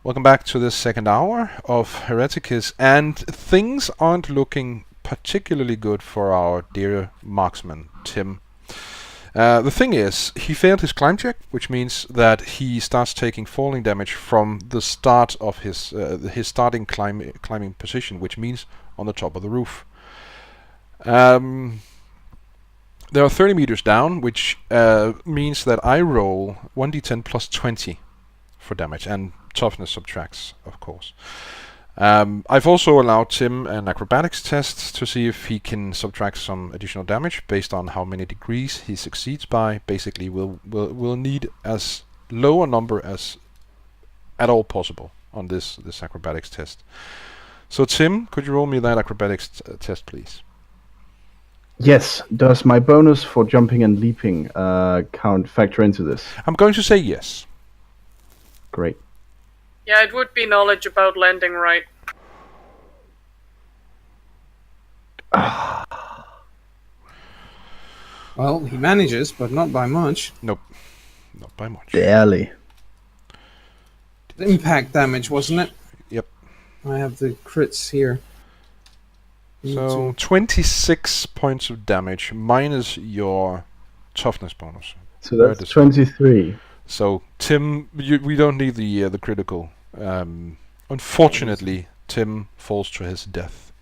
Welcome back to this second hour of Hereticus, and things aren't looking particularly good for our dear marksman, Tim. The thing is, he failed his climb check, which means that he starts taking falling damage from the start of his starting climbing position, which means on the top of the roof. There are 30 meters down, which means that I roll 1d10 plus 20 for damage, and toughness subtracts, of course. I've also allowed Tim an acrobatics test to see if he can subtract some additional damage based on how many degrees he succeeds by. Basically, we'll need as low a number as at all possible on this acrobatics test. So Tim, could you roll me that acrobatics test, please? Yes. Does my bonus for jumping and leaping factor into this? I'm going to say yes. Great. Yeah, it would be knowledge about landing right. Well, he manages, but not by much. Nope, not by much. Barely. Impact damage, wasn't it? Yep. I have the crits here. So 26 points of damage minus your toughness bonus. So that's 23. So Tim, we don't need the critical. Unfortunately, Tim falls to his death.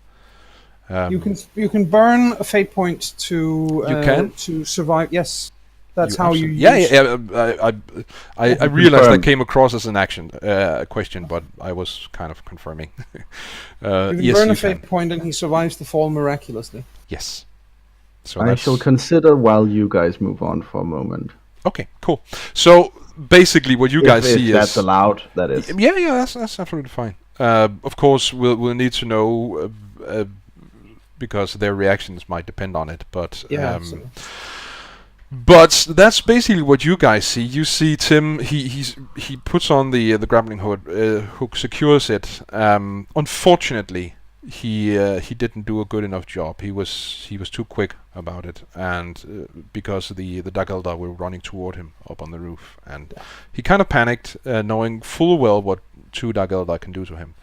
You can burn a fate point to survive. Yes, that's how you. I realized that came across as an action question, but I was kind of confirming. You can yes, burn you a fate point, and he survives the fall miraculously. Yes. So I shall consider while you guys move on for a moment. Okay, cool. So basically, what you guys see is that's allowed. That is. Yeah, that's absolutely fine. Of course, we'll need to know because their reactions might depend on it. But but that's basically what you guys see. You see Tim. He puts on the grappling hook, secures it. Unfortunately, he didn't do a good enough job. He was too quick about it, and because the Dark Eldar were running toward him up on the roof, and he kind of panicked, knowing full well what two Dark Eldar can do to him.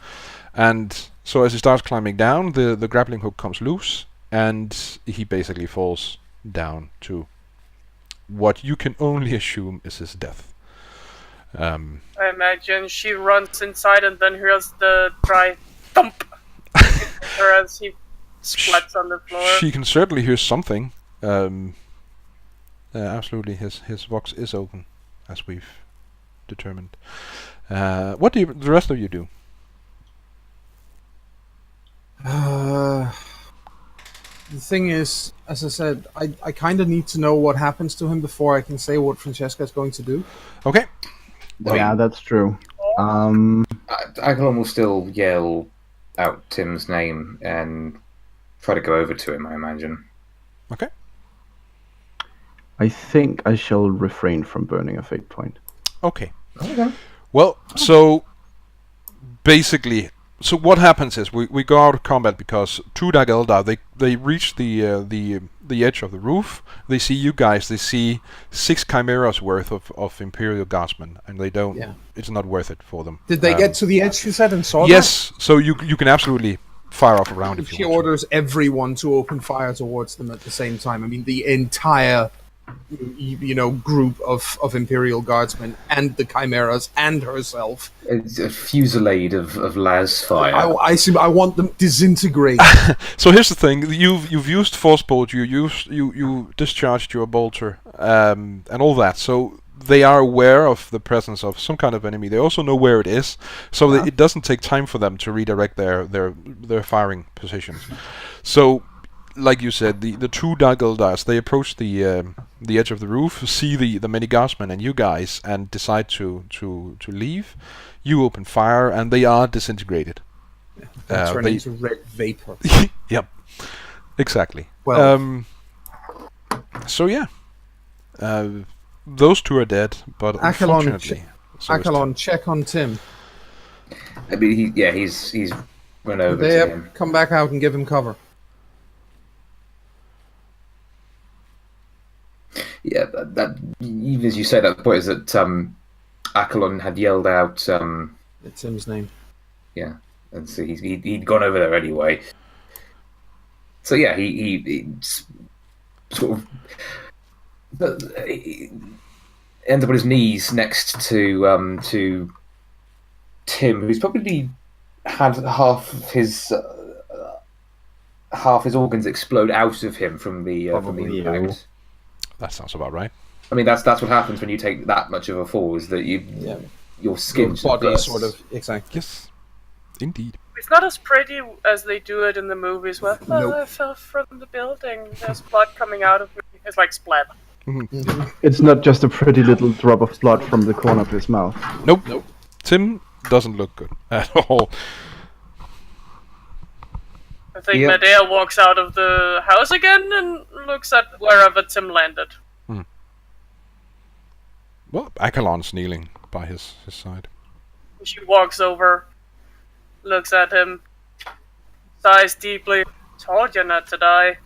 And so as he starts climbing down, the grappling hook comes loose, and he basically falls down to what you can only assume is his death. I imagine she runs inside and then hears the dry thump. Or as he splats on the floor. She can certainly hear something. Absolutely, his box is open, as we've determined. What do the rest of you do? The thing is, as I said, I kind of need to know what happens to him before I can say what Francesca's going to do. Okay. Yeah, that's true. Agalon will still yell out Tim's name and try to go over to him, I imagine. Okay. I think I shall refrain from burning a fate point. Okay. Well, so basically, so what happens is we go out of combat because two Dark Eldar, they reach the edge of the roof. They see you guys. They see 6 chimeras worth of Imperial Guardsmen, and they don't. Yeah. It's not worth it for them. Did they get to the edge? You said and saw yes. That? So you can absolutely fire off a round if you want. She orders everyone to open fire towards them at the same time. I mean, the entire group of Imperial Guardsmen and the chimeras and herself. It's a fusillade of las fire. I want them disintegrate. So here's the thing: you've used force bolt, you discharged your bolter, and all that. So they are aware of the presence of some kind of enemy. They also know where it is, so it doesn't take time for them to redirect their firing positions. So, like you said, the two Dark Eldars, they approach the edge of the roof, see the many guardsmen and you guys, and decide to leave. You open fire, and they are disintegrated. That's turned into red vapor. Yep, exactly. Well, so yeah, those two are dead, but unfortunately, Akalon, check on Tim. I mean, he's run over to him. Come back out and give him cover. Yeah, that even as you say, that point is that Akalon had yelled out Tim's name. Yeah, and so he'd gone over there anyway. So yeah, he sort of he ends up on his knees next to Tim, who's probably had half his organs explode out of him from the impact. That sounds about right. I mean, that's what happens when you take that much of a fall. Is that your skin, your body sort of exactly. Yes, indeed. It's not as pretty as they do it in the movies where I fell from the building, there's blood coming out of me. It's like splat. It's not just a pretty little drop of blood from the corner of his mouth. Nope. Tim doesn't look good at all. I think Medea walks out of the house again and looks at wherever Tim landed. Well, Akalon's kneeling by his side. She walks over, looks at him, sighs deeply. Told you not to die,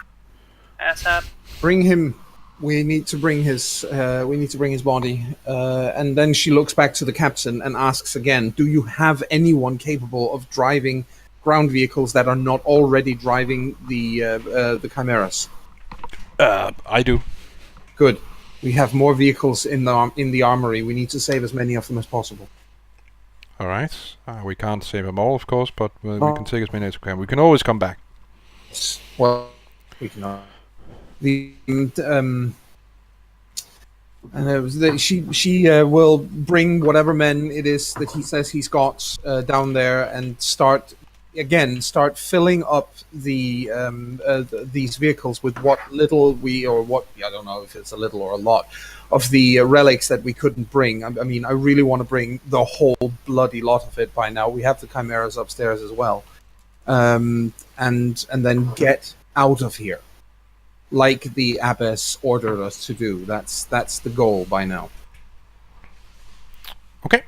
asshat. Bring him. We need to bring his. Body. And then she looks back to the captain and asks again: "Do you have anyone capable of driving ground vehicles that are not already driving the chimeras?" I do. Good. We have more vehicles in the armory. We need to save as many of them as possible. All right. We can't save them all, of course, but we can take as many as we can. We can always come back. Well, we cannot. She will bring whatever men it is that he says he's got down there and start filling up these vehicles with what little I don't know if it's a little or a lot of the relics that we couldn't bring. I mean, I really want to bring the whole bloody lot of it by now. We have the chimeras upstairs as well, and then get out of here, like the abbess ordered us to do. That's the goal by now. Okay.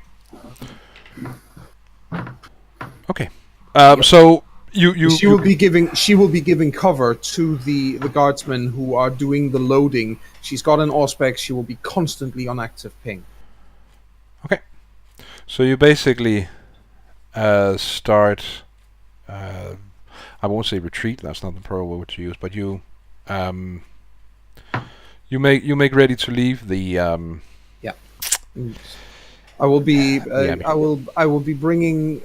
So she will be giving cover to the guardsmen who are doing the loading. She's got an auspex. She will be constantly on active ping. Okay. So you basically start. I won't say retreat. That's not the proper word to use. But you make ready to leave the. Yeah. I will be. I will be bringing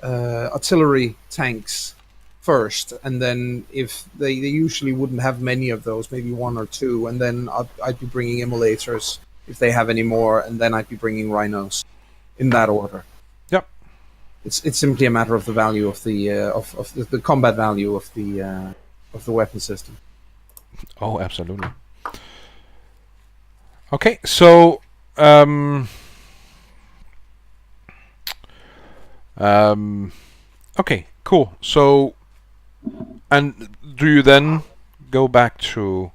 artillery tanks first, and then if they usually wouldn't have many of those, maybe one or two, and then I'd be bringing immolators if they have any more, and then I'd be bringing rhinos, in that order. Yep. It's simply a matter of the value of the combat value of the weapon system. Oh, absolutely. Okay, so okay, cool. So, and do you then go back to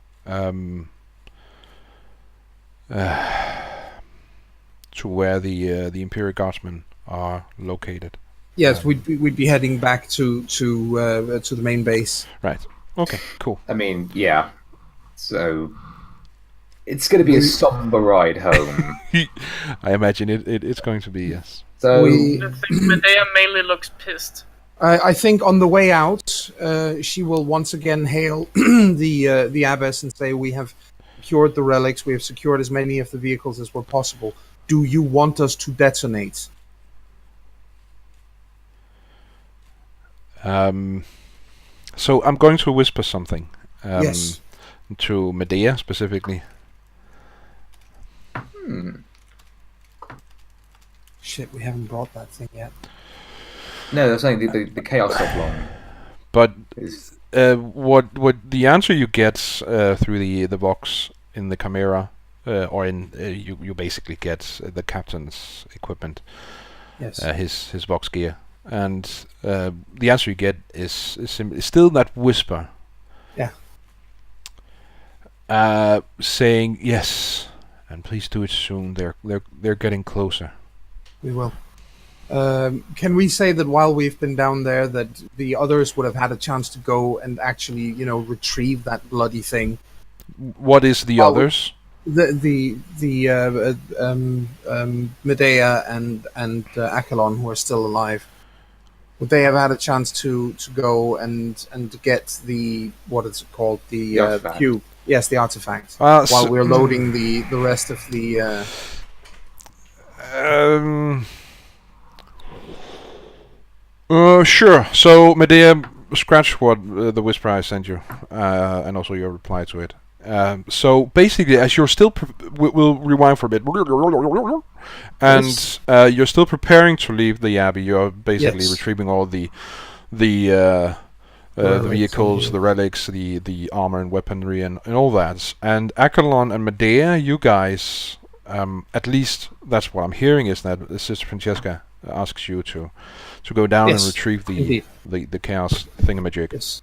where the Imperial Guardsmen are located? Yes, we'd be heading back to the main base. Right. Okay. Cool. I mean, yeah. So it's going to be a somber ride home. I imagine it's going to be, yes. So I think Medea mainly looks pissed. I think on the way out, she will once again hail the abbess and say, "We have secured the relics. We have secured as many of the vehicles as were possible. Do you want us to detonate?" So I'm going to whisper something. Yes. To Medea specifically. Shit, we haven't brought that thing yet. no, they're saying the chaos oblong. But Is what the answer you get through the box in the Chimera, or in you basically get the captain's equipment, Yes. his box gear, and the answer you get is still that whisper. Yeah. Saying yes, and please do it soon. They're getting closer. We will. Can we say that while we've been down there, that the others would have had a chance to go and actually, retrieve that bloody thing? What is the others? Medea and Achelon, who are still alive, would they have had a chance to go and get the, what is it called, the artifact. cube? Yes, the artifact. Uh, While so- we're loading the rest of the. Sure. So Medea, scratch what the whisper I sent you, and also your reply to it. So basically, as you're still, we'll rewind for a bit, and you're still preparing to leave the abbey. You're basically Yes. retrieving all the Relics vehicles, and the relics, the armor and weaponry, and all that. And Achelon and Medea, you guys, at least that's what I'm hearing, is that Sister Francesca asks you to go down and Yes, retrieve indeed. the chaos thingamajig. Yes.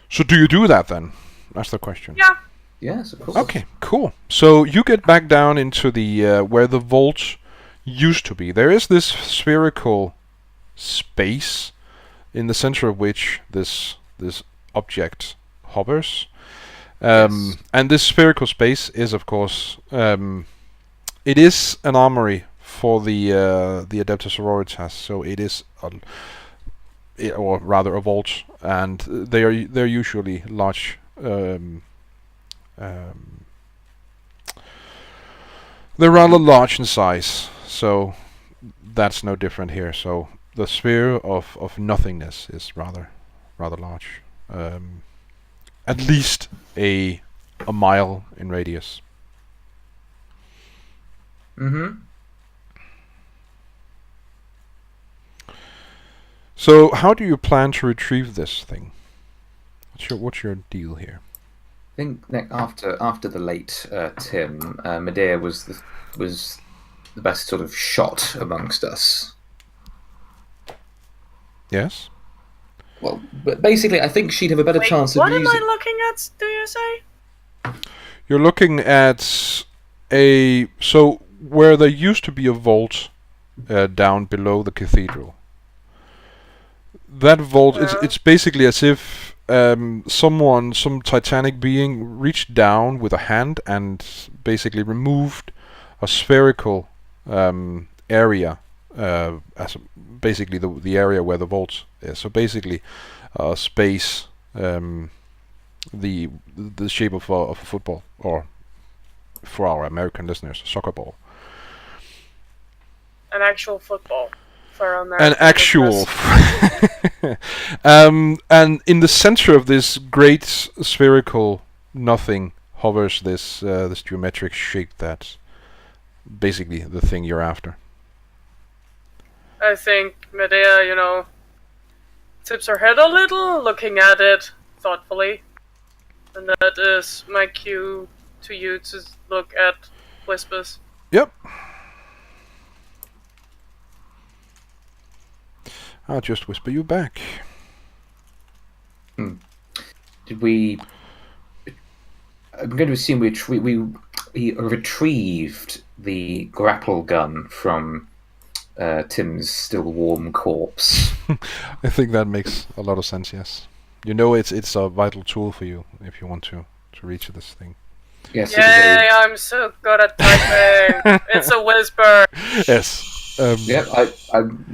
So do you do that then? That's the question. Yeah. Yes, of course. Okay, cool. So you get back down into the where the vault used to be. There is this spherical space in the center of which this object hovers. Yes. And this spherical space is, of course, it is an armory for the Adeptus Sororitas. So it is, or rather, a vault, and they're usually large. They're rather large in size, so that's no different here. So the sphere of nothingness is rather large, at least a mile in radius. Mm-hmm. So how do you plan to retrieve this thing? What's your deal here? I think after the late Tim, Medea was the best sort of shot amongst us. Yes. Well, but basically, I think she'd have a better Wait, chance of what am using. I looking at, do you say? You're looking at so where there used to be a vault down below the cathedral. That vault, it's basically as if some titanic being reached down with a hand and basically removed a spherical area as basically the area where the vault is. So basically, space, the shape of a football, or for our American listeners, a soccer ball. An actual football for American An actual. business. And in the center of this great spherical nothing hovers this geometric shape that's basically the thing you're after. I think Medea, tips her head a little, looking at it thoughtfully. And that is my cue to you to look at Whispers. Yep. I'll just whisper you back. Did we? I'm going to assume we retrieved the grapple gun from Tim's still warm corpse. I think that makes a lot of sense. Yes. It's a vital tool for you if you want to reach this thing. Yes. Yay, I'm so good at typing! It's a whisper! Yes. Yep.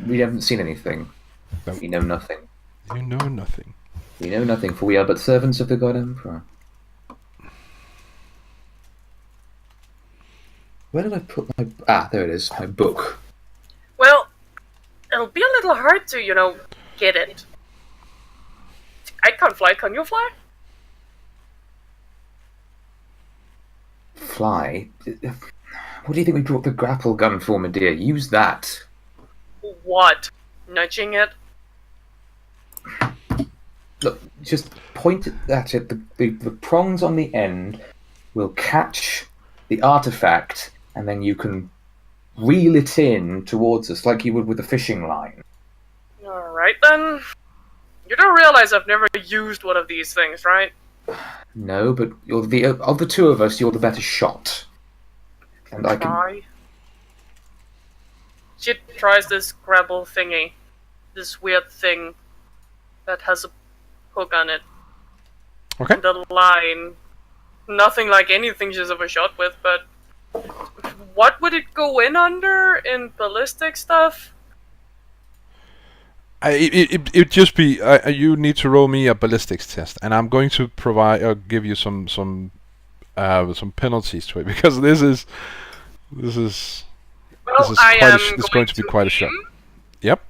We haven't seen anything. No. We know nothing. You know nothing. We know nothing, for we are but servants of the God Emperor. Where did I put my... there it is, my book. Well, it'll be a little hard to, get it. I can't fly, can you fly? Fly? What do you think we brought the grapple gun for, Medea? Use that. What? Nudging it? Look, just point at it. The prongs on the end will catch the artifact, and then you can reel it in towards us like you would with a fishing line. Alright then. You don't realize I've never used one of these things, right? No, but of the two of us, you're the better shot. And I can... Try. She tries this grapple thingy. This weird thing that has a hook on it. Okay. And the line nothing like anything she's ever shot with, but what would it go in under in ballistic stuff? It just be you need to roll me a ballistics test, and I'm going to provide or give you some penalties to it because this is Well, I am going to be quite a shot. aim, Yep.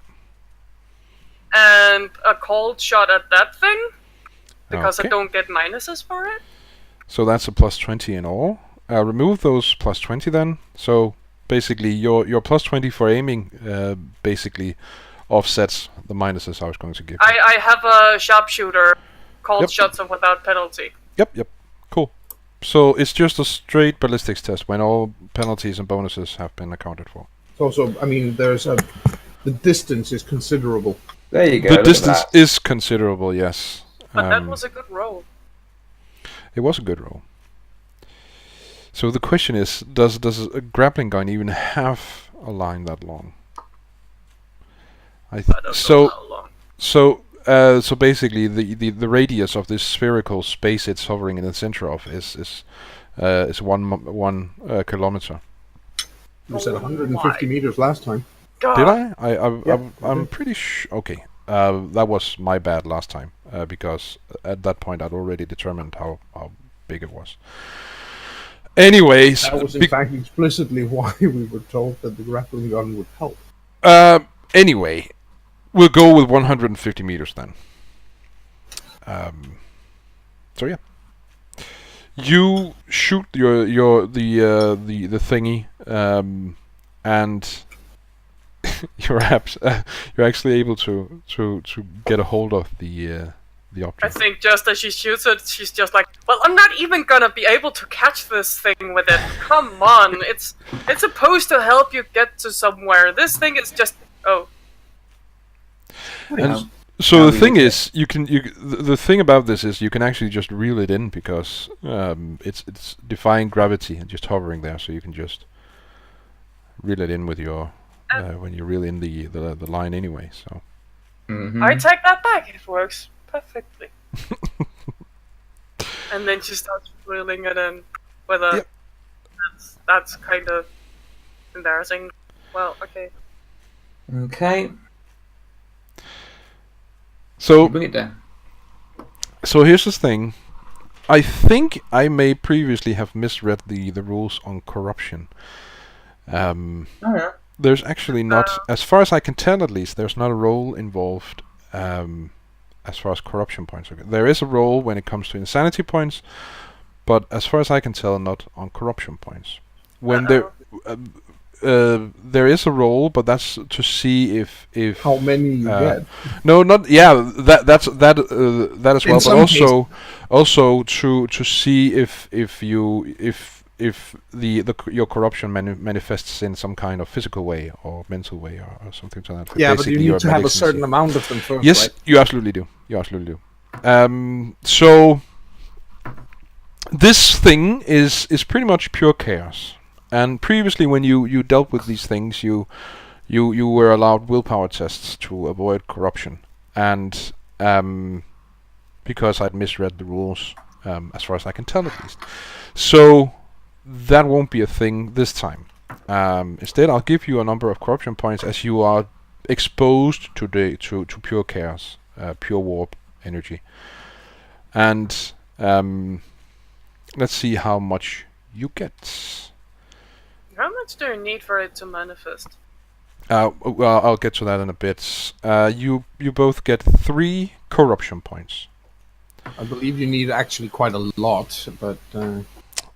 and a cold shot at that thing because Okay. I don't get minuses for it. So that's a plus 20 in all. Remove those plus 20 then. So basically, your plus 20 for aiming basically offsets the minuses I was going to give. I have a sharpshooter, cold Yep. shots of without penalty. Yep. Cool. So it's just a straight ballistics test when all penalties and bonuses have been accounted for. Also, I mean, the distance is considerable. There you go. The look at distance that. is considerable, yes. But that was a good roll. It was a good roll. So the question is, does a grappling gun even have a line that long? I don't know how long. So basically, the radius of this spherical space it's hovering in the center of is 1 kilometer. You said Oh 150 my meters last time. God. Did I? Yep. I'm pretty sure. Okay, that was my bad last time because at that point I'd already determined how big it was. Anyways, That was in fact explicitly why we were told that the grappling gun would help. anyway, we'll go with 150 meters then. So yeah, you shoot the thingy, and you're actually able to get a hold of the I object. think just as she shoots it, she's just like, well, I'm not even gonna be able to catch this thing with it. Come on, it's supposed to help you get to somewhere. This thing is just, oh. And so the thing is, the thing about this is you can actually just reel it in because it's defying gravity and just hovering there, so you can just reel it in with your when you reel in the line anyway. So I take that back, it works perfectly. And then she starts reeling it in with a... Yep. That's kind of embarrassing. Well, okay. Okay. so Bring it down. so here's the thing. I think I may previously have misread the rules on corruption. Oh, yeah. There's actually not, as far as I can tell at least, there's not a role involved as far as corruption points are concerned. There is a role when it comes to insanity points, but as far as I can tell, not on corruption points. When there is a role, but that's to see if How many you get? no, not that as In well, but some also to see if your corruption manifests in some kind of physical way or mental way or something to that effect. Yeah, but Basically, you your need to have a malignancy. certain amount of them first, Yes, right? you absolutely do. So this thing is pretty much pure chaos. And previously, when you dealt with these things, you were allowed willpower tests to avoid corruption. And because I'd misread the rules, as far as I can tell at least, so that won't be a thing this time. Instead, I'll give you a number of corruption points as you are exposed to pure chaos, pure warp energy, and let's see how much you get. How much do you need for it to manifest? Well, I'll get to that in a bit. You both get 3 corruption points. I believe you need actually quite a lot, but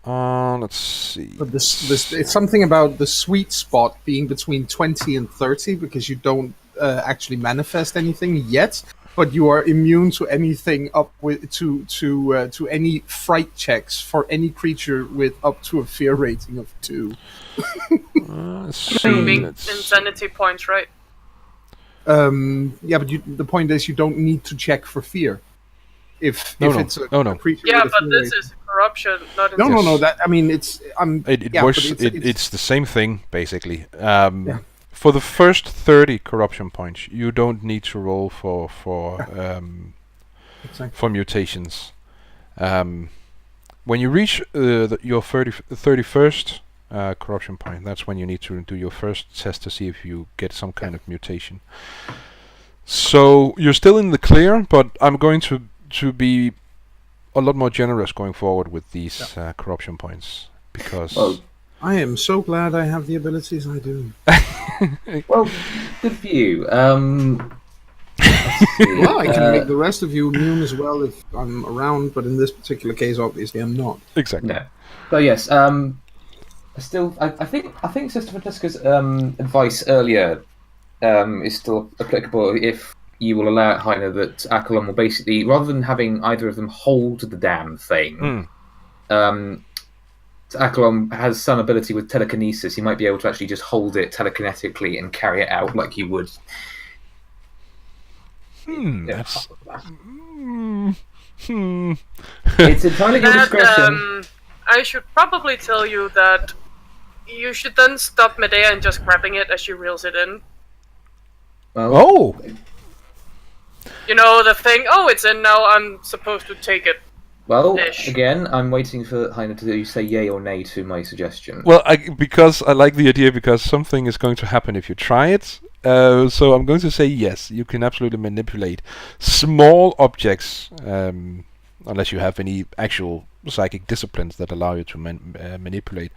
Let's see. this it's something about the sweet spot being between 20 and 30 because you don't actually manifest anything yet, but you are immune to anything up with to any fright checks for any creature with up to a fear rating of 2. Big insanity points, right? Yeah, but the point is you don't need to check for fear. If it's a creature Yeah, with a but fear this rating. is corruption, not No, insanity. no. That I mean, it's It works. It's the same thing basically. Yeah. For the first 30 corruption points, you don't need to roll for Exactly. mutations. When you reach your 31st corruption point, that's when you need to do your first test to see if you get some kind of mutation. So you're still in the clear, but I'm going to be a lot more generous going forward with these corruption points, because I am so glad I have the abilities I do. Well, good for you. Well, I can make the rest of you immune as well if I'm around, but in this particular case, obviously, I'm not. exactly. No. But yes, still, I think Sister Francesca's advice earlier is still applicable if you will allow it, Heine, that Akalon will basically, rather than having either of them hold the damn thing, Akalon has some ability with telekinesis. He might be able to actually just hold it telekinetically and carry it out like you would. That's... It's entirely your discretion. I should probably tell you that you should then stop Medea and just grabbing it as she reels it in. Oh! You know, the thing, it's in now, I'm supposed to take it. Well, Ish. again, I'm waiting for Heine to say yay or nay to my suggestion. Well, because I like the idea, because something is going to happen if you try it. So I'm going to say yes. You can absolutely manipulate small objects, unless you have any actual psychic disciplines that allow you to manipulate.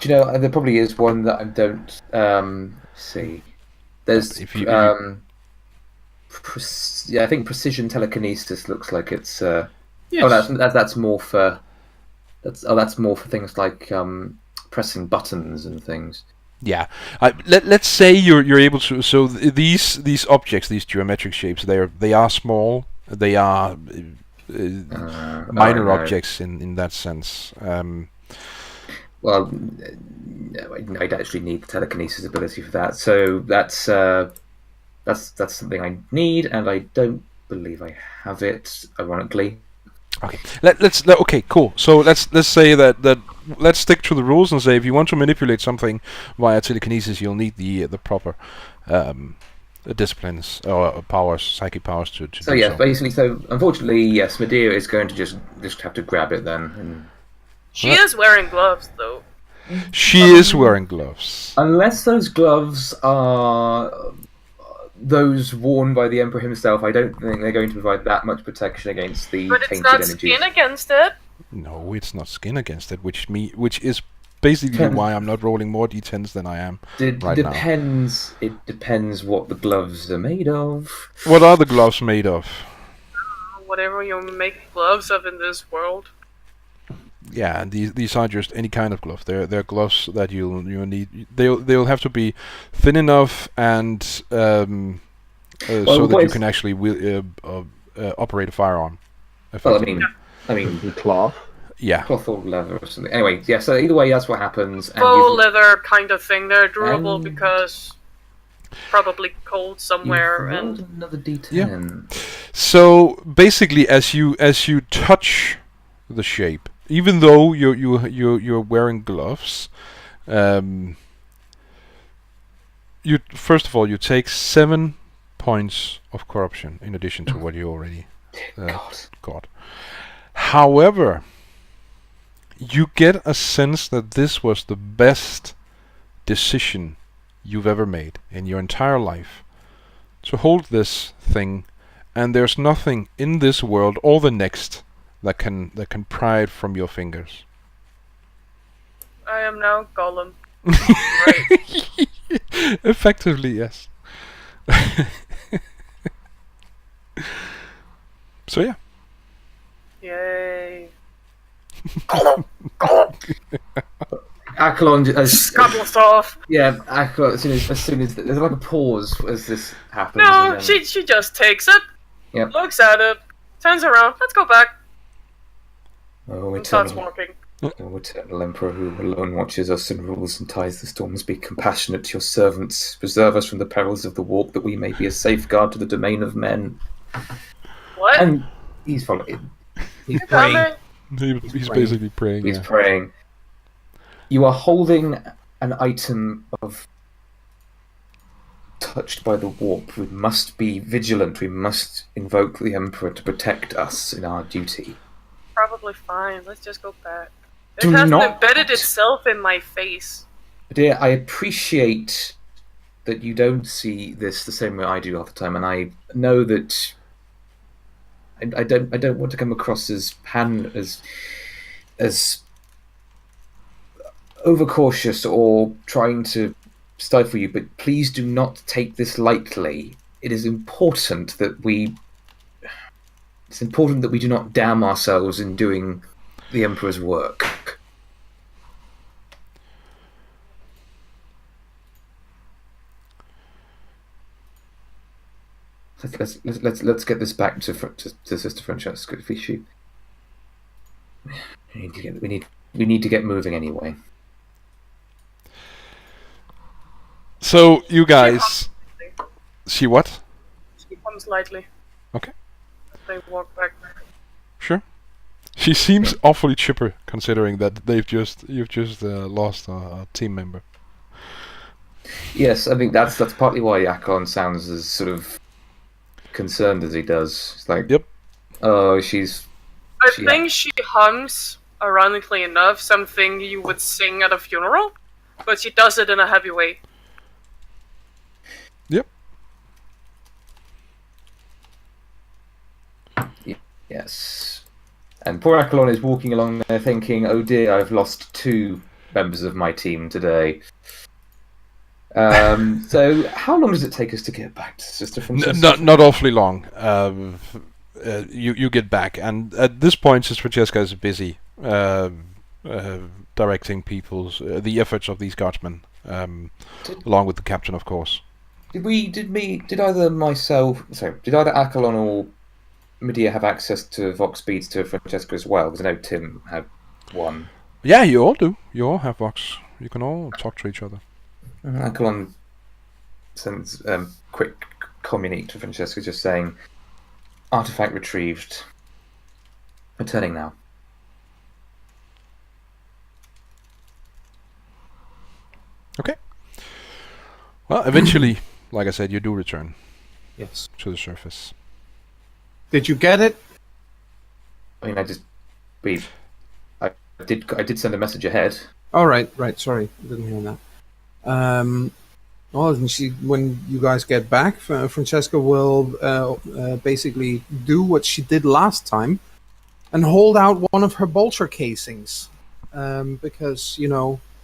Do you know, there probably is one that I don't see. There's, If you- I think precision telekinesis looks like it's. Yes. Oh, that's more for. That's more for things like pressing buttons and things. Yeah, let's say you're able to. So these objects, these geometric shapes, they are small. They are minor objects in that sense. Well, no, I'd actually need the telekinesis ability for that. So that's something I need, and I don't believe I have it. Ironically. Okay. Okay, cool. So let's say that let's stick to the rules and say if you want to manipulate something via telekinesis, you'll need the proper disciplines or powers, psychic powers to So do yeah, so. basically, so unfortunately, yes, Medea is going to just have to grab it then. And She is wearing gloves, though. She is wearing gloves. unless those gloves are those worn by the Emperor himself, I don't think they're going to provide that much protection against the But it's tainted not energies. skin against it. No, it's not skin against it, which is basically why I'm not rolling more d10s than I am right now. It depends what the gloves are made of. What are the gloves made of? Whatever you make gloves of in this world. Yeah, and these are just any kind of glove. They're gloves that you'll need. They'll have to be thin enough and so that you can actually operate a firearm. Well, I mean, Cloth. Yeah. cloth or leather or something. Anyway, yeah. So either way, that's what happens. And Faux you've- leather kind of thing. They're durable And- because probably cold somewhere you've rolled and another D10. Yeah. So basically, as you touch the shape, even though you're wearing gloves, you first of all you take 7 points of corruption in addition to what you already got. However, you get a sense that this was the best decision you've ever made in your entire life to hold this thing, and there's nothing in this world or the next that can pry it from your fingers. I am now Gollum. Right. Effectively, yes. So yeah. Yay. Akalon, Couple off. yeah, Akalon, as soon as there's like a pause as this happens. No, and then- she just takes it, Yep. looks at it, turns around, let's go back, Oh, and starts eternal, walking. oh, eternal Emperor, who alone watches us and rules and ties the storms, be compassionate to your servants, preserve us from the perils of the walk, that we may be a safeguard to the domain of men. What? And he's following. He's You're praying. coming? He's basically praying. He's Yeah. praying. You are holding an item of touched by the warp. We must be vigilant. We must invoke the Emperor to protect us in our duty. Probably probably fine. Let's just go back. It Do hasn't not- embedded itself in my face. Dear, I appreciate that you don't see this the same way I do all the time, and I know that I don't want to come across as overcautious or trying to stifle you, but please do not take this lightly. It is important that we do not damn ourselves in doing the Emperor's work. Let's get this back to Sister Francesca. We need to get moving anyway. So you guys see what? She comes lightly. Okay. They walk back. Sure. She seems awfully chipper, considering that you've just lost a team member. Yes, I think that's partly why Akon sounds as sort of concerned as he does. It's like, Yep. Oh, I think she hums, ironically enough, something you would sing at a funeral, but she does it in a heavy way. Yep. Yes. And poor Akalon is walking along there thinking, oh dear, I've lost 2 members of my team today. So how long does it take us to get back to Sister Francesca? Not awfully long. You get back, and at this point, Sister Francesca is busy directing people's the efforts of these guardsmen, along with the captain, of course. Did either Akalon or Medea have access to Vox beads to Francesca as well? Because I know Tim had one. Yeah, you all do. You all have Vox. You can all talk to each other. Akalon sends quick communique to Francesca just saying, artifact retrieved. Returning now. Okay. Well, eventually, like I said, you do return Yes. to the surface. Did you get it? I mean, I did send a message ahead. Oh, right. Sorry, I didn't hear that. Well, and when you guys get back, Francesca will basically do what she did last time and hold out one of her bolter casings, because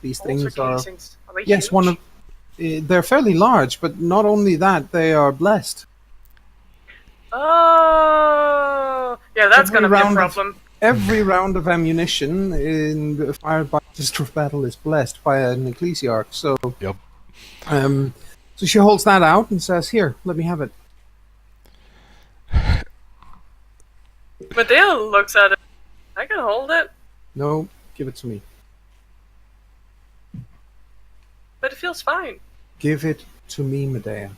these things are. Casings. Are they Yes, huge? one of. They're fairly large, but not only that, they are blessed. Oh, yeah, that's Every gonna be a round of- problem. Every round of ammunition fired by Sister of Battle is blessed by an ecclesiarch. So, Yep. So she holds that out and says, "Here, let me have it." Medea looks at it. I can hold it, No, give it to me. but it feels fine. Give it to me, Medea.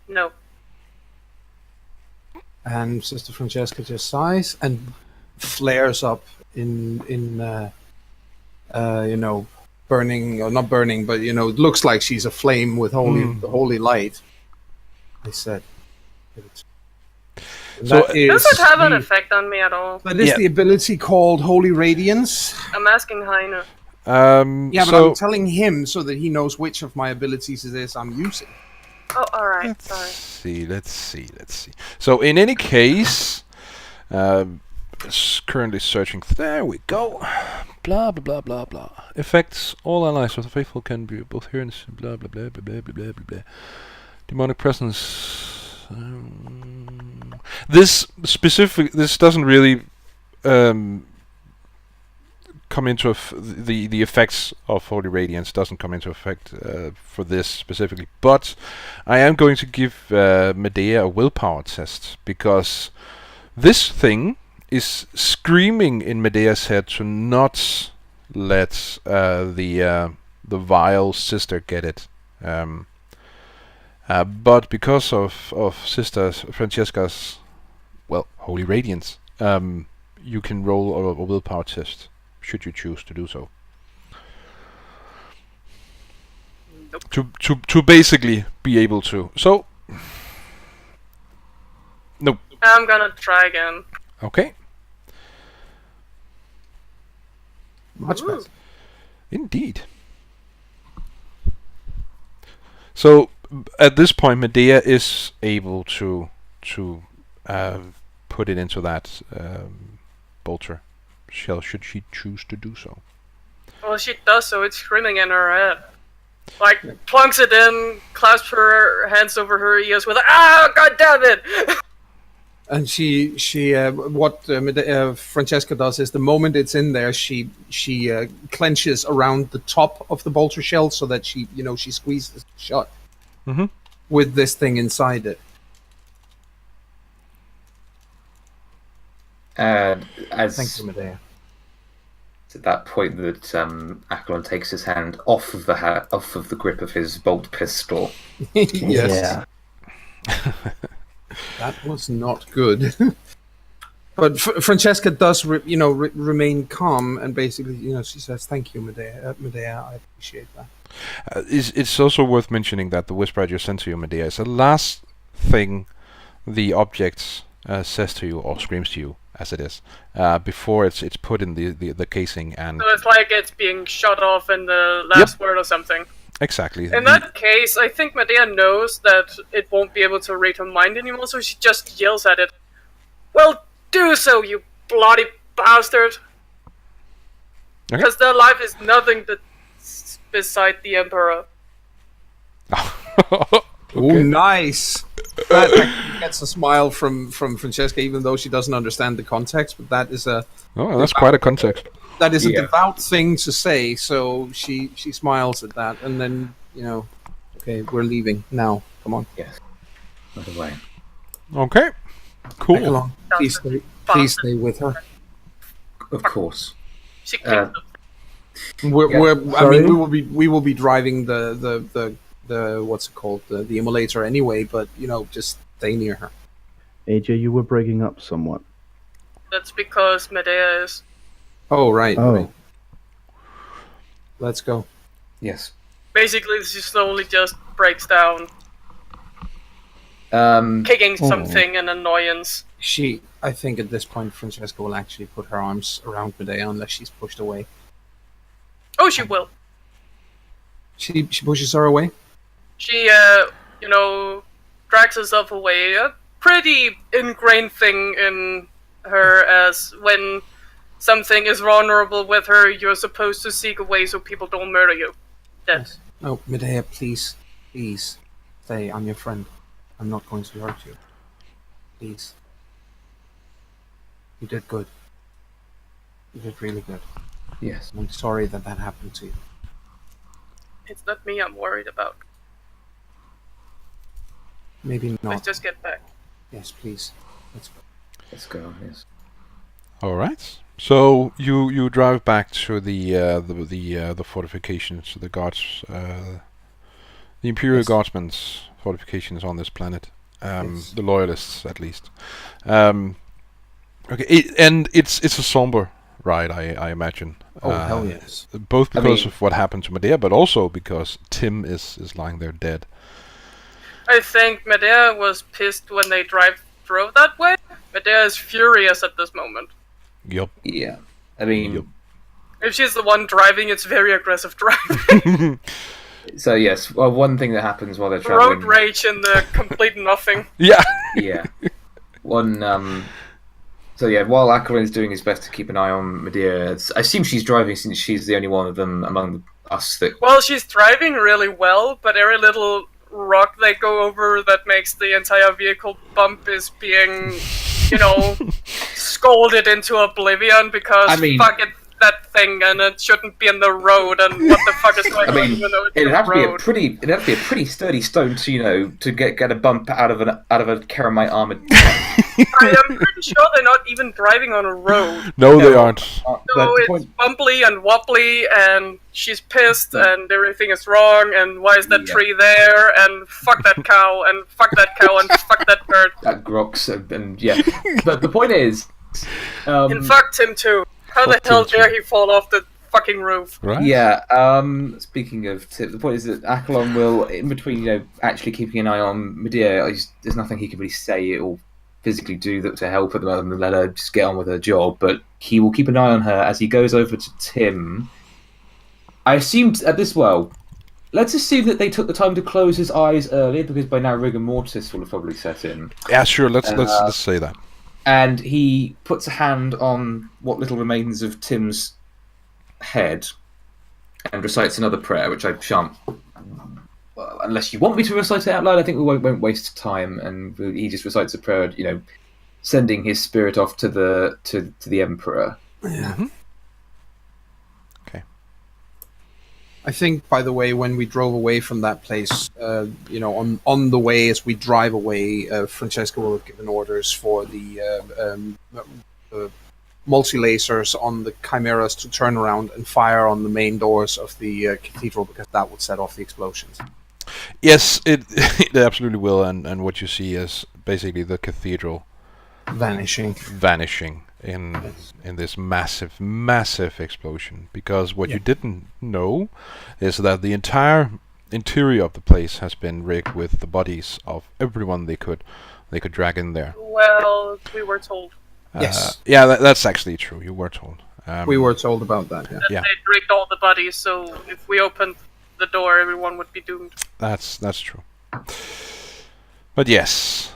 No. And Sister Francesca just sighs and flares up in burning, or not burning, but it looks like she's aflame with holy light. I said, "Give it to me." And So, that is Does it have an the- effect on me at all? That is Yeah. the ability called Holy Radiance. I'm asking Heine. Yeah, but so I'm telling him so that he knows which of my abilities it is I'm using. Oh, alright, let's sorry. see. So in any case, currently searching. There we go. Blah blah blah blah blah. Effects. All allies of the faithful can be both here and blah blah blah blah blah blah blah blah. Demonic presence. This doesn't really come into the effects of Holy Radiance doesn't come into effect for this specifically, but I am going to give Medea a willpower test, because this thing is screaming in Medea's head to not let the vile sister get it. But because of Sister Francesca's, Holy Radiance, you can roll a willpower test, should you choose to do so. To basically be able to. So, no. I'm gonna try again. Okay. Much better. Indeed. So at this point, Medea is able to put it into that bolter shell, should she choose to do so. Well, she does so. It's screaming in her head. Like, plunks it in, clasps her hands over her ears with, God damn it! And Francesca does is the moment it's in there, she clenches around the top of the bolter shell so that she squeezes it shut with this thing inside it. And Thank you, Medea. It's at that point that Accolon takes his hand off of the grip of his bolt pistol. Yes. Yeah. That was not good. But Francesca does, remain calm, and basically, she says, "Thank you, Medea. Medea, I appreciate that." It's also worth mentioning that the whisper I just sent to you, Medea, is the last thing the object says to you or screams to you, as it is, before it's put in the casing. And So it's like it's being shut off in the last word or something. exactly. In that case, I think Medea knows that it won't be able to read her mind anymore, so she just yells at it. Well, do so, you bloody bastard! Okay. Because their life is nothing beside the Emperor. Oh, nice! That actually gets a smile from Francesca, even though she doesn't understand the context. But that is that's quite a context. that is a devout thing to say. So she smiles at that, and then okay, we're leaving now. Come on. Yes. By the way. Okay. Cool. Accolon, please stay with her. Of course. She clicks up. We will be driving the what's it called, the emulator anyway, but just stay near her. AJ, you were breaking up somewhat. That's because Medea is. Oh right. Oh. Right. Let's go. Yes. Basically, she slowly just breaks down, kicking something in annoyance. I think at this point Francesca will actually put her arms around Medea unless she's pushed away. Oh, she will. She pushes her away? She, drags herself away. A pretty ingrained thing in her, as when something is vulnerable with her, you're supposed to seek away so people don't murder you. Yes. Oh, Medea, please stay. I'm your friend. I'm not going to hurt you. Please. You did good. You did really good. Yes. I'm sorry that happened to you. It's not me I'm worried about. Maybe not. Let's just get back. Yes, please. Let's go. Let's go. Yes. All right. So you drive back to the fortifications, the guards, the Imperial Guardsmen's fortifications on this planet. The loyalists, at least. Okay, it's a somber ride, I imagine. Oh, hell yes. Both because of what happened to Medea, but also because Tim is lying there dead. I think Medea was pissed when they drove that way. Medea is furious at this moment. Yup. Yeah. I mean, if she's the one driving, it's very aggressive driving. so yes, well, one thing that happens while they're traveling. Road rage in the complete nothing. Yeah. Yeah. One. So yeah, while Accolon is doing his best to keep an eye on Medea, I assume she's driving since she's the only one of them among us that. Well, she's driving really well, but every little rock they go over that makes the entire vehicle bump is being, scolded into oblivion because fuck it, that thing, and it shouldn't be in the road, and what the fuck is going on? Even though it's it'd have to road. be a pretty sturdy stone to get a bump out of a Keramite armored. I am pretty sure they're not even driving on a road. No, they aren't. So it's bumply and wobbly, and she's pissed, and everything is wrong, and why is that tree there, and fuck that cow, and fuck that cow, and fuck that bird. That grox, and yeah. But the point is... and fuck Tim too. How the hell dare he fall off the fucking roof? Right. Yeah, speaking of tips, the point is that Accolon will, in between, actually keeping an eye on Medea, there's nothing he can really say. It'll physically do that to help at the moment and let her just get on with her job, but he will keep an eye on her as he goes over to Tim. I assumed at this, let's assume that they took the time to close his eyes earlier, because by now rigor mortis will have probably set in. Yeah, sure. Let's say that. And he puts a hand on what little remains of Tim's head and recites another prayer, which I shan't. Well, unless you want me to recite it out loud, I think we won't waste time. And he just recites a prayer, sending his spirit off to the Emperor. Yeah. Mm-hmm. Okay. I think, by the way, when we drove away from that place, on the way as we drive away, Francesca will have given orders for the multi-lasers on the chimeras to turn around and fire on the main doors of the cathedral, because that would set off the explosions. Yes, it absolutely will, and what you see is basically the cathedral Vanishing in this massive explosion. Because what you didn't know is that the entire interior of the place has been rigged with the bodies of everyone they could drag in there. Well, we were told. Yes. Yeah, that's actually true. You were told. We were told about that. That Yeah. they'd rigged all the bodies, so if we opened the door, everyone would be doomed. That's true. But yes,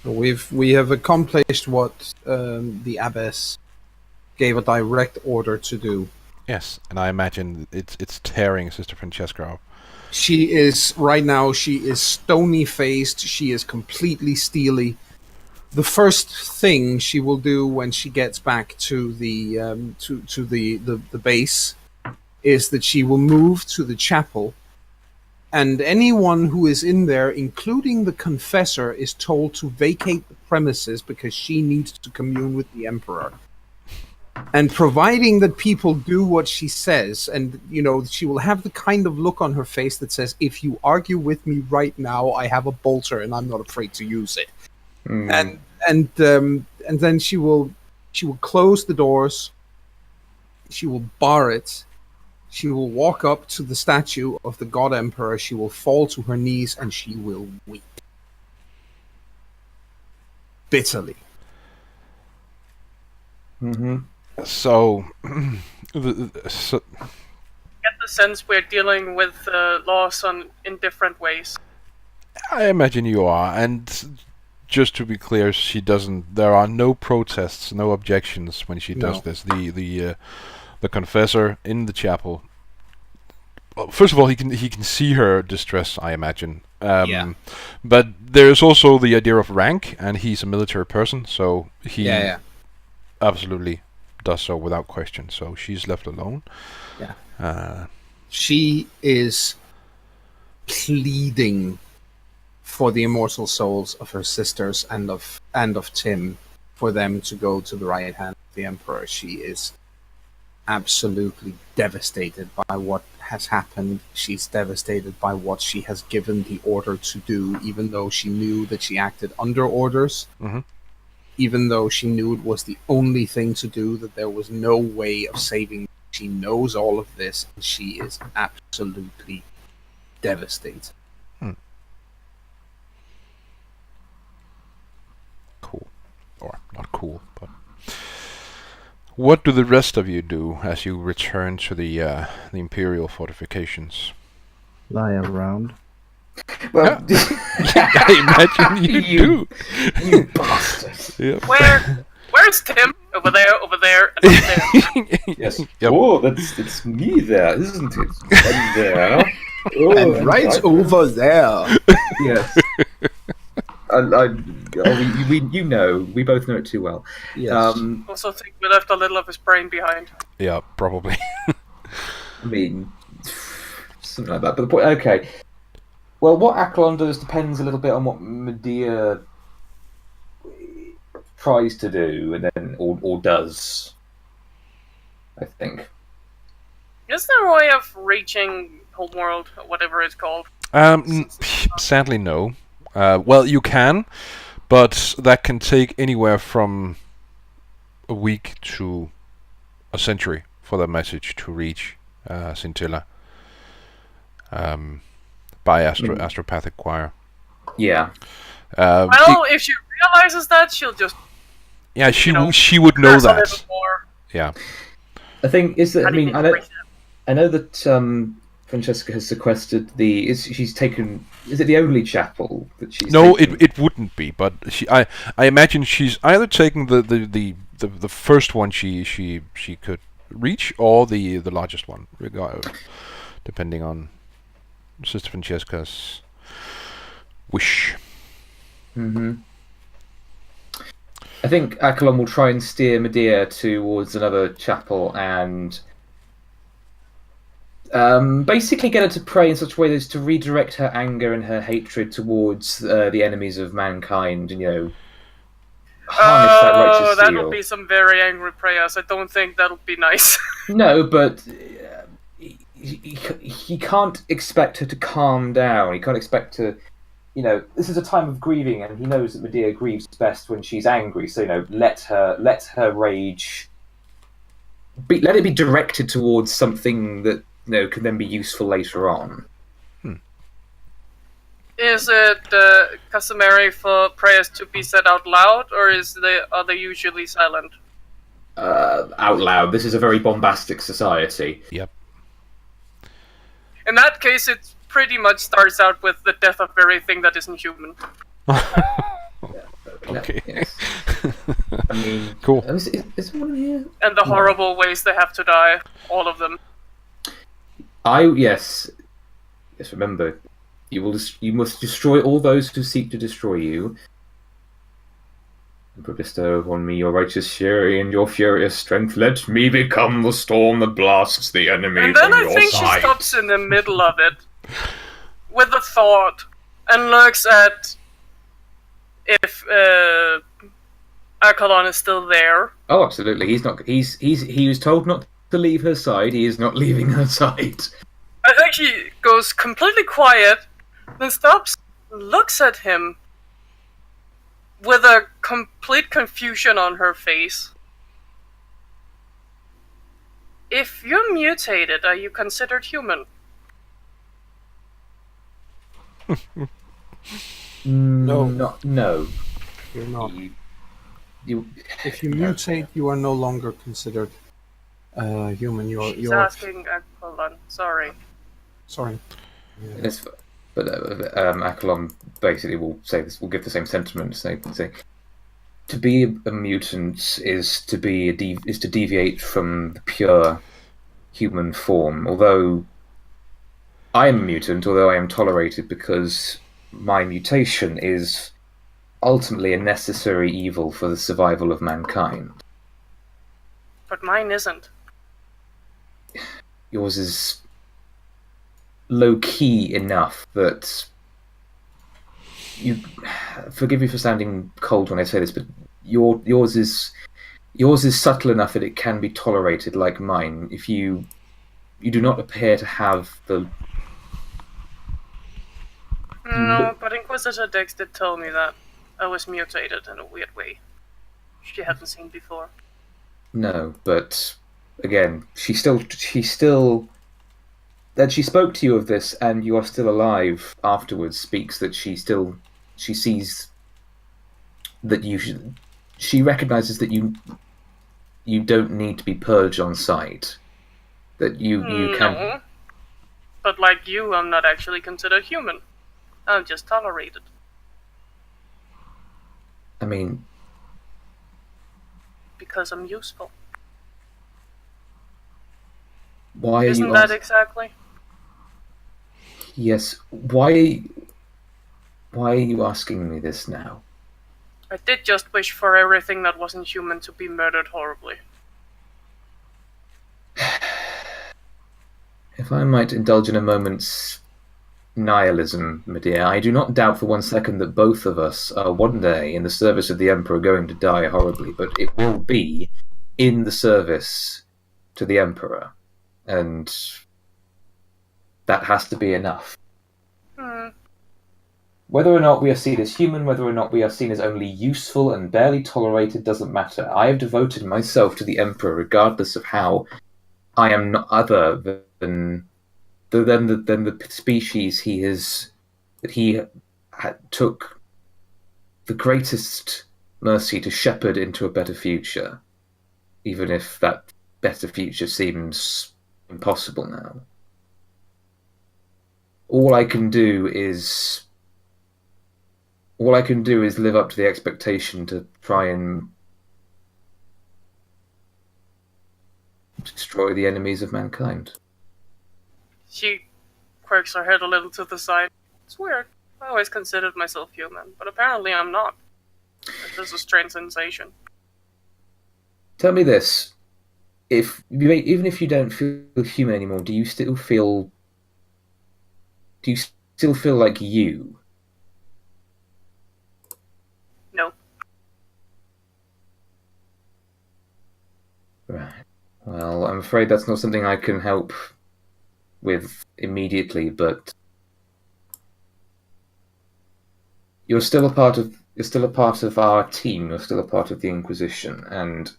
We have accomplished what the abbess gave a direct order to do. yes, and I imagine it's tearing Sister Francesca up. She is right now. She is stony faced. She is completely steely. The first thing she will do when she gets back to the the base is that she will move to the chapel, and anyone who is in there, including the confessor, is told to vacate the premises because she needs to commune with the Emperor. And providing that people do what she says, and she will have the kind of look on her face that says, "If you argue with me right now, I have a bolter and I'm not afraid to use it." Mm. And then she will close the doors. She will bar it. She will walk up to the statue of the God Emperor. She will fall to her knees and she will weep bitterly. Mm-hmm. So, Get the sense we're dealing with loss in different ways. I imagine you are, and just to be clear, she doesn't. There are no protests, no objections when she does this. The confessor in the chapel. Well, first of all, he can see her distress, I imagine. But there is also the idea of rank, and he's a military person, so he absolutely does so without question. So she's left alone. Yeah. She is pleading for the immortal souls of her sisters and of Tim, for them to go to the right hand of the Emperor. She is absolutely devastated by what has happened. She's devastated by what she has given the order to do, even though she knew that she acted under orders. Mm-hmm. Even though she knew it was the only thing to do, that there was no way of saving. She knows all of this, and she is absolutely devastated. Cool. Or not cool, but... What do the rest of you do as you return to the Imperial fortifications? Lie around. Well, I imagine you do. You bastard. Yep. Where's Tim? Over there, and up there. Yes. Yep. Oh, it's me there, isn't it? I'm there. Oh, And right over there. Yes. We both know it too well. Yes. Also think we left a little of his brain behind. Yeah, probably. I mean, something like that. But the point, okay. Well, what Acklon does depends a little bit on what Medea tries to do, and then or does. I think. Is there a way of reaching Homeworld, or whatever it's called? Sadly, no. Well, you can, but that can take anywhere from a week to a century for that message to reach Scintilla by astropathic wire. Yeah. Well, if she realizes that, she'll just yeah, she you know, she would know press a little that. more. Yeah. The thing is that How do you I know that Francesca has sequestered she's taken. Is it the only chapel that she's No, taken? it wouldn't be, but I imagine she's either taking the first one she could reach, or the largest one, depending on Sister Francesca's wish. Mm-hmm. I think Accolon will try and steer Medea towards another chapel and basically get her to pray in such a way as to redirect her anger and her hatred towards the enemies of mankind, and harness that righteous that'll zeal. be some very angry prayers. I don't think that'll be nice. No, but he can't expect her to calm down. He can't expect to, this is a time of grieving, and he knows that Medea grieves best when she's angry. So let her rage let it be directed towards something that can then be useful later on. Is it customary for prayers to be said out loud, or are they usually silent? Out loud. This is a very bombastic society. Yep. In that case, it pretty much starts out with the death of everything that isn't human. Okay. Yes. I mean, Cool. Is one here? And the horrible ways they have to die. All of them. Yes. Remember, you must destroy all those who seek to destroy you. And bestow upon me your righteous fury and your furious strength. Let me become the storm that blasts the enemy And then from I your think side. she stops in the middle of it with a thought and looks at if Accolon is still there. Oh, absolutely. He's not. He was told not to leave her side. He is not leaving her side. I think she goes completely quiet, then stops, looks at him with a complete confusion on her face. If you're mutated, are you considered human? No. No. You're not. You. If you mutate, you are no longer considered human. She's asking Accolon. Sorry. Sorry. Yes, but Accolon basically will say this. Will give the same sentiment. Say, to be a mutant is to deviate from the pure human form. Although I am a mutant, although I am tolerated because my mutation is ultimately a necessary evil for the survival of mankind. But mine isn't. Yours is low-key enough that you... Forgive me for sounding cold when I say this, but yours is subtle enough that it can be tolerated like mine. If you do not appear to have the... No, but Inquisitor Dex did tell me that I was mutated in a weird way she hadn't seen before. No, but again, she still that she spoke to you of this, and you are still alive afterwards. Speaks that she sees that she recognizes that you don't need to be purged on sight. That you can. No. But like you, I'm not actually considered human. I'm just tolerated. I mean, because I'm useful. Why Isn't are you that exactly? Yes. Why are you asking me this now? I did just wish for everything that wasn't human to be murdered horribly. If I might indulge in a moment's nihilism, Medea, I do not doubt for 1 second that both of us are one day in the service of the Emperor going to die horribly, but it will be in the service to the Emperor. And that has to be enough. Whether or not we are seen as human, whether or not we are seen as only useful and barely tolerated, doesn't matter. I have devoted myself to the Emperor, regardless of how I am not other than the species he took the greatest mercy to shepherd into a better future, even if that better future seems impossible now. All I can do is live up to the expectation to try and destroy the enemies of mankind. She quirks her head a little to the side. It's weird. I always considered myself human, but apparently I'm not. This is a strange sensation. Tell me this: even if you don't feel human anymore, do you still feel like you? No. Right. Well, I'm afraid that's not something I can help with immediately, but you're still a part of our team. You're still a part of the Inquisition, and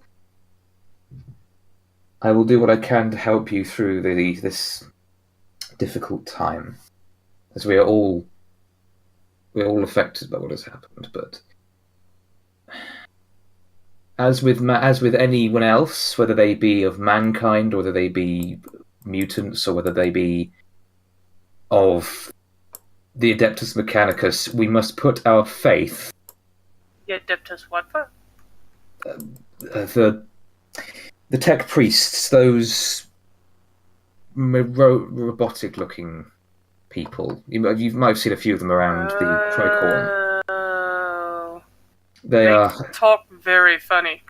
I will do what I can to help you through this difficult time, as we're all affected by what has happened. But as with anyone else, whether they be of mankind, or whether they be mutants, or whether they be of the Adeptus Mechanicus, we must put our faith. The Adeptus what for? The tech priests, those robotic-looking people. You might have seen a few of them around the Tricorn. They talk very funny.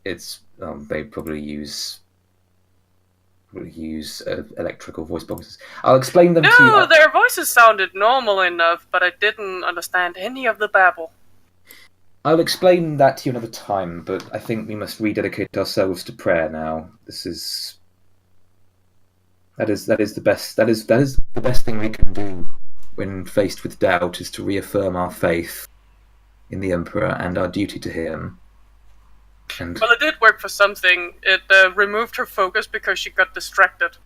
It's they probably use electrical voice boxes. I'll explain them to you. No, their voices sounded normal enough, but I didn't understand any of the babble. I'll explain that to you another time, but I think we must rededicate ourselves to prayer now. That is the best thing we can do when faced with doubt, is to reaffirm our faith in the Emperor and our duty to him. Well, it did work for something. It removed her focus because she got distracted.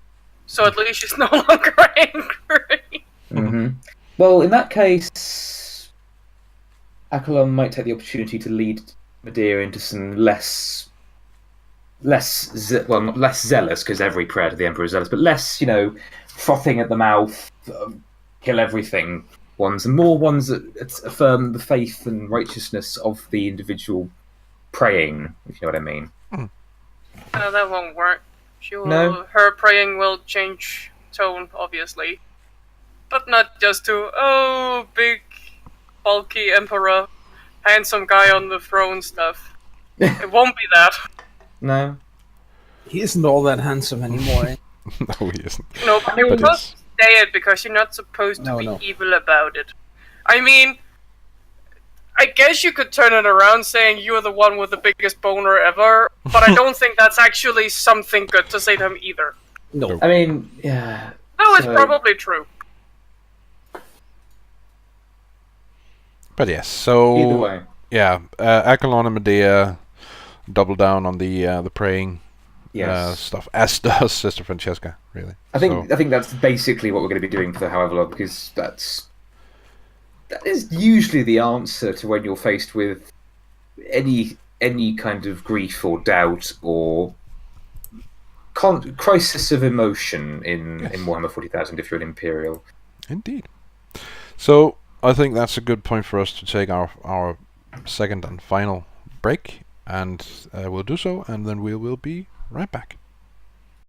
So at least she's no longer angry. Mm-hmm. Well, in that case, Akalon might take the opportunity to lead Medea into some less zealous, because every prayer to the Emperor is zealous, but less, frothing at the mouth, kill everything ones, and more ones that affirm the faith and righteousness of the individual praying, if you know what I mean. That won't work. Her praying will change tone, obviously. But not just to, big, bulky Emperor, handsome guy on the throne stuff. It won't be that. No. He isn't all that handsome anymore. No, he isn't. No, but you must say it because you're not supposed to be evil about it. I mean, I guess you could turn it around saying you're the one with the biggest boner ever, but I don't think that's actually something good to say to him either. No. I mean, yeah. No, it's probably true. But yes, so either way. Yeah, Akalon and Medea double down on the praying stuff, as does Sister Francesca, really. I think that's basically what we're going to be doing for however long, because that is usually the answer to when you're faced with any kind of grief or doubt or crisis of emotion in Warhammer 40,000 if you're an Imperial. Indeed. So I think that's a good point for us to take our second and final break, and we'll do so, and then we will be right back.